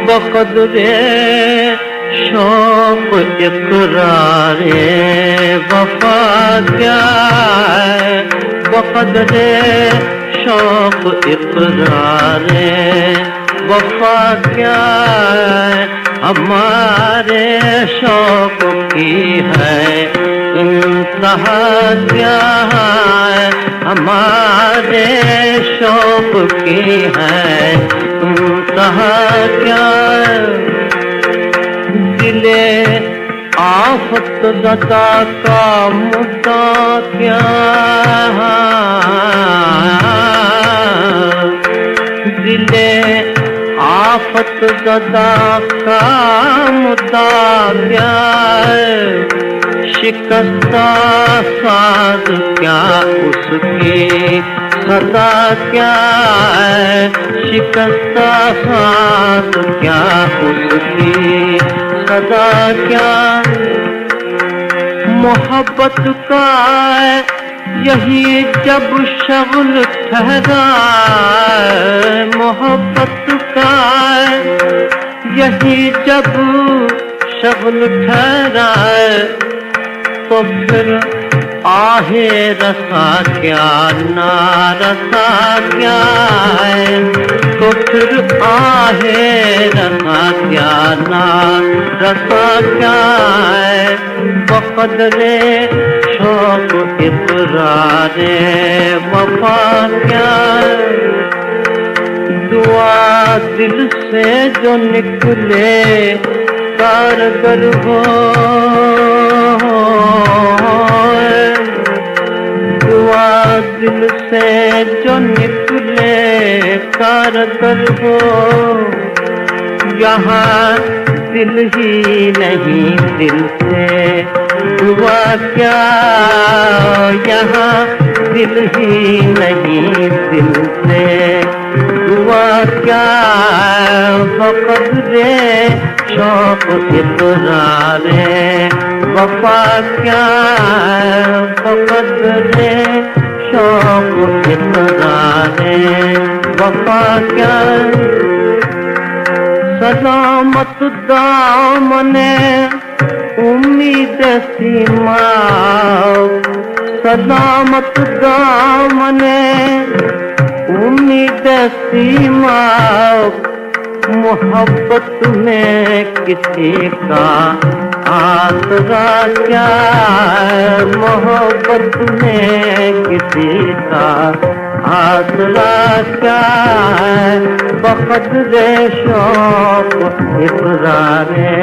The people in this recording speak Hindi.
बक़द्रे शौक़ इक़रारे वफ़ा क्या है, बक़द्रे शौक़ इक़रारे वफ़ा क्या है, हमारे शौक़ की है इंतहा क्या है, हमारे शौक़ की है इंतहा क्या है। दिले आफत ज़दा का मुद्दा क्या है, दिले आफत ज़दा का मुद्दा क्या है, शिकस्ता साज क्या उसकी सदा क्या है, शिकस्ता साज क्या उसकी सदा क्या। मोहब्बत का यही जब शगुल ठहरा, मोहब्बत का यही जब शगुल ठहरा, तो फिर आहे रसा क्या नारसा क्या है, तो फिर आहे रसा क्या नारसा क्या है। बक़द्रे शौक़ इक़रारे वफ़ा क्या है, दुआ दिल से जो निकले कारगर हो, दुआ दिल से जो निकले कारगर हो, यहाँ दिल ही नहीं दिल से दुआ क्या, यहाँ दिल ही नहीं दिल से दुआ क्या। बक़द्रे शौक़ इक़रारे वफ़ा क्या, बक़द्रे शौक़ इक़रारे वफ़ा क्या। सलामत दामने उम्मीद सीमा, सलामत दामने उम्मीद सीमा, मोहब्बत में किसी का आसरा क्या, मोहब्बत में किसी का आसरा क्या। बक़द्रे शौक़ इक़रारे